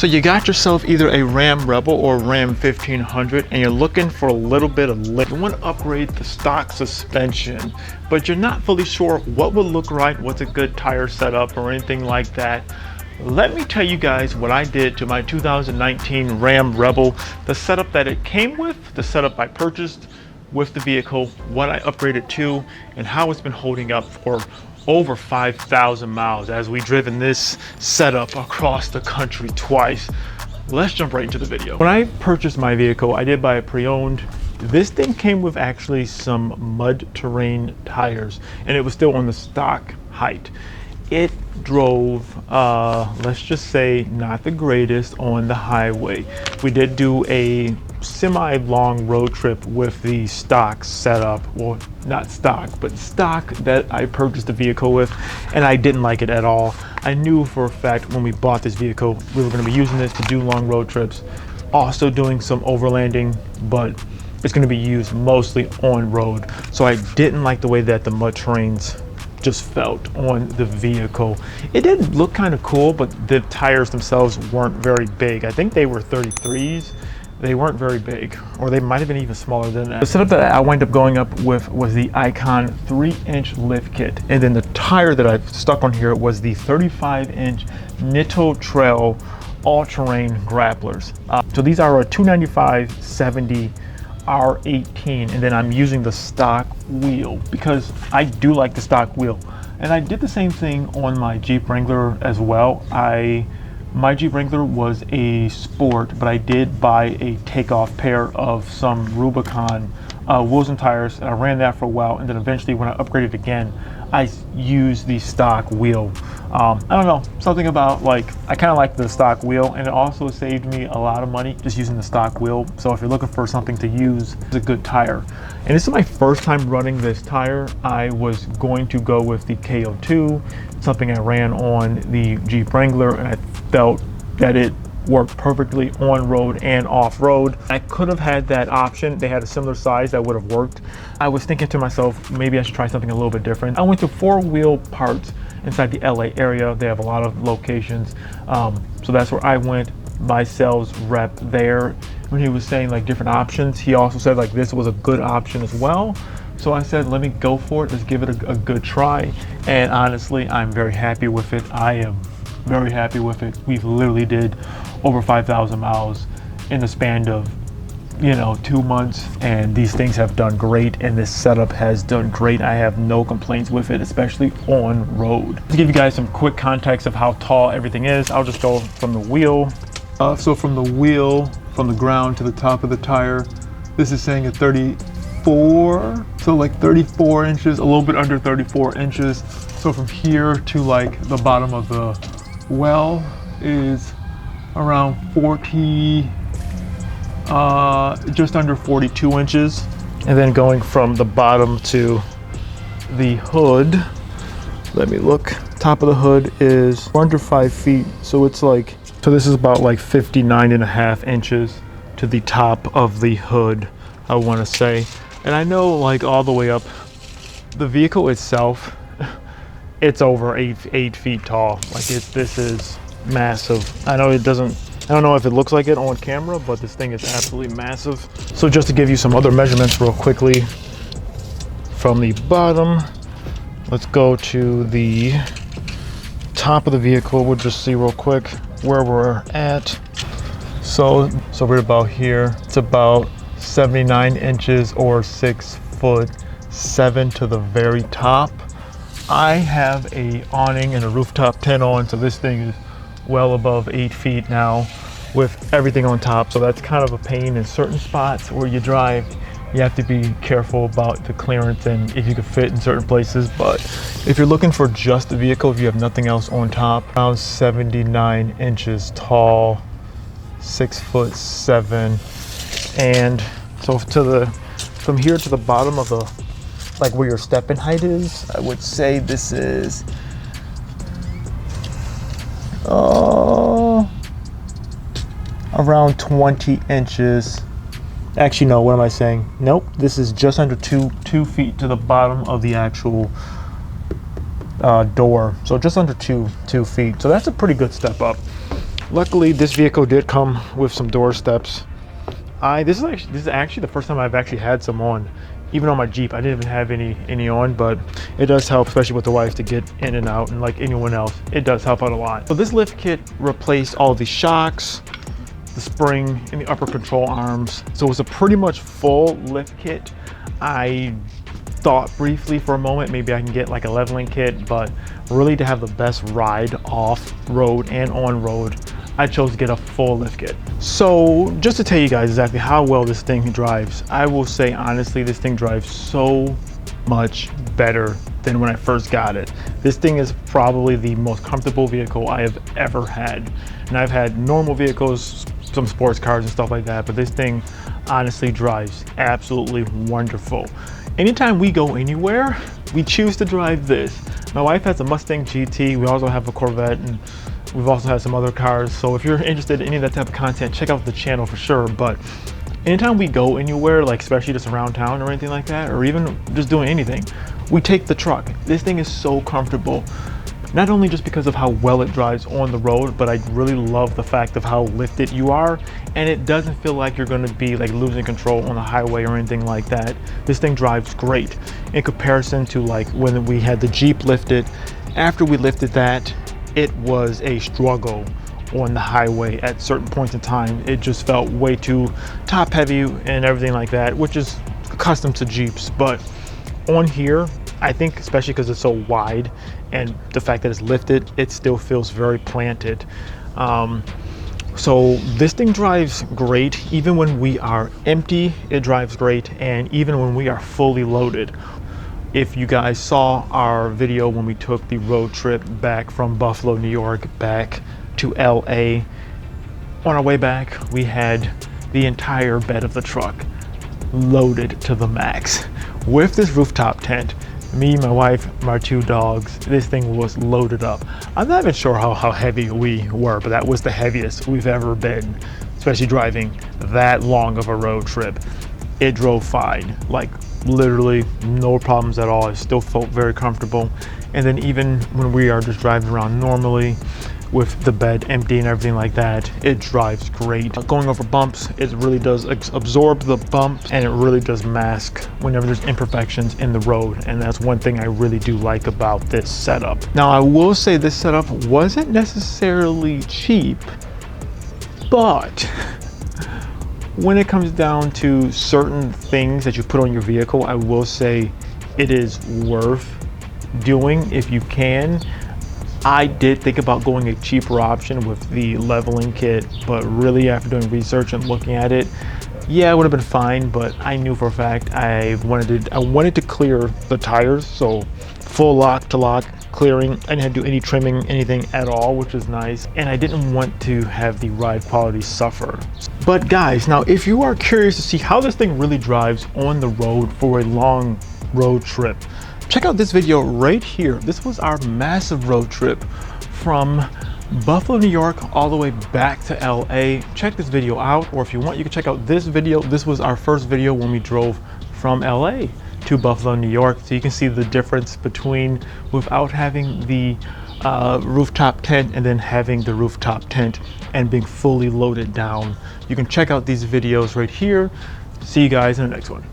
So you got yourself either a Ram Rebel or Ram 1500 and you're looking for a little bit of lift. You want to upgrade the stock suspension, but you're not fully sure what would look right, what's a good tire setup or anything like that. Let me tell you guys what I did to my 2019 Ram Rebel, the setup that it came with, the setup I purchased with the vehicle, what I upgraded to, and how it's been holding up for over 5,000 miles as we've driven this setup across the country twice. Let's jump right into the video. When I purchased my vehicle, I did buy it pre-owned. This thing came with actually some mud terrain tires, and it was still on the stock height. It drove, let's just say, not the greatest on the highway. We did do a semi-long road trip with the stock setup. Well, not stock, but stock that I purchased the vehicle with, and I didn't like it at all. I knew for a fact when we bought this vehicle, we were going to be using this to do long road trips, also doing some overlanding, but it's going to be used mostly on road. So I didn't like the way that the mud terrains just felt on the vehicle. It did look kind of cool, but the tires themselves weren't very big. I think they were 33s. They weren't very big, or they might have been even smaller than that. The setup that I wound up going up with was the Icon 3-inch lift kit, and then the tire that I stuck on here was the 35-inch Nitto Trail all-terrain grapplers. So these are a 295/70 R18, and then I'm using the stock wheel because I do like the stock wheel. And I did the same thing on my Jeep Wrangler as well. My Jeep Wrangler was a sport, but I did buy a takeoff pair of some Rubicon wheels and tires, and I ran that for a while, and then eventually when I upgraded again, I used the stock wheel. I don't know, something about, like, I kind of like the stock wheel, and it also saved me a lot of money just using the stock wheel. So if you're looking for something to use, it's a good tire. And this is my first time running this tire. I was going to go with the KO2, something I ran on the Jeep Wrangler, and I felt that it worked perfectly on road and off road. I could have had that option. They had a similar size that would have worked. I was thinking to myself, maybe I should try something a little bit different. I went to 4-wheel parts inside the LA area. They have a lot of locations. So that's where I went. My sales rep there, when he was saying like different options, he also said like this was a good option as well. So I said, let me go for it. Let's give it a good try. And honestly, I'm very happy with it. I am very happy with it. We've literally did over 5,000 miles in the span of 2 months, and these things have done great, and this setup has done great. I have no complaints with it, especially on road. To give you guys some quick context of how tall everything is, I'll just go from the wheel. So from the wheel, from the ground to the top of the tire, this is saying at 34, so like 34 inches, a little bit under 34 inches. So from here to like the bottom of the well is around 40, just under 42 inches. And then going from the bottom to the hood, let me look, top of the hood is under 5 feet. So it's like, so this is about like 59.5 inches to the top of the hood, I want to say. And I know like all the way up, the vehicle itself, it's over 8 feet tall. Like this is massive. I know it doesn't, I don't know if it looks like it on camera, but this thing is absolutely massive. So just to give you some other measurements real quickly, from the bottom, let's go to the top of the vehicle. We'll just see real quick where we're at. So we're about here. It's about 79 inches or 6'7" to the very top. I have a awning and a rooftop tent on, so this thing is well above 8 feet now with everything on top. So that's kind of a pain in certain spots where you drive. You have to be careful about the clearance and if you can fit in certain places. But if you're looking for just the vehicle, if you have nothing else on top, around 79 inches tall, 6'7". And so from here to the bottom of the, like where your step-in height is, I would say this is around 20 inches. Actually, no, what am I saying? Nope, this is just under 2 feet to the bottom of the actual door. So just under two feet. So that's a pretty good step up. Luckily, this vehicle did come with some door steps. This is actually the first time I've actually had some on. Even on my Jeep, I didn't even have any on, but it does help, especially with the wife, to get in and out, and like anyone else, it does help out a lot. So this lift kit replaced all the shocks, the spring, and the upper control arms. So it's a pretty much full lift kit. I thought briefly for a moment maybe I can get like a leveling kit, but really to have the best ride off-road and on-road, I chose to get a full lift kit. So just to tell you guys exactly how well this thing drives, I will say honestly, this thing drives so much better than when I first got it. This thing is probably the most comfortable vehicle I have ever had. And I've had normal vehicles, some sports cars and stuff like that, but this thing honestly drives absolutely wonderful. Anytime we go anywhere, we choose to drive this. My wife has a Mustang GT, we also have a Corvette, and we've also had some other cars. So if you're interested in any of that type of content, check out the channel for sure. But anytime we go anywhere, like especially just around town or anything like that, or even just doing anything, we take the truck. This thing is so comfortable. Not only just because of how well it drives on the road, but I really love the fact of how lifted you are, and it doesn't feel like you're going to be like losing control on the highway or anything like that. This thing drives great in comparison to like when we had the Jeep lifted. After we lifted that, it was a struggle on the highway at certain points in time. It just felt way too top heavy and everything like that, which is accustomed to Jeeps. But on here, I think especially because it's so wide and the fact that it's lifted, it still feels very planted. So this thing drives great. Even when we are empty, it drives great. And even when we are fully loaded. If you guys saw our video when we took the road trip back from Buffalo, New York, back to LA, on our way back, we had the entire bed of the truck loaded to the max. With this rooftop tent, me, my wife, my two dogs, this thing was loaded up. I'm not even sure how heavy we were, but that was the heaviest we've ever been, especially driving that long of a road trip. It drove fine, like literally no problems at all. It still felt very comfortable. And then even when we are just driving around normally with the bed empty and everything like that, it drives great. Going over bumps, it really does absorb the bumps, and it really does mask whenever there's imperfections in the road. And that's one thing I really do like about this setup. Now I will say this setup wasn't necessarily cheap, but when it comes down to certain things that you put on your vehicle, I will say it is worth doing if you can. I did think about going a cheaper option with the leveling kit, but really after doing research and looking at it, yeah, it would have been fine, but I knew for a fact I wanted to clear the tires, so full lock to lock clearing. I didn't have to do any trimming, anything at all, which is nice, and I didn't want to have the ride quality suffer. But guys, now if you are curious to see how this thing really drives on the road for a long road trip, check out this video right here. This was our massive road trip from Buffalo, New York, all the way back to LA. Check this video out, or if you want, you can check out this video. This was our first video when we drove from LA to Buffalo, New York. So you can see the difference between without having the rooftop tent and then having the rooftop tent and being fully loaded down. You can check out these videos right here. See you guys in the next one.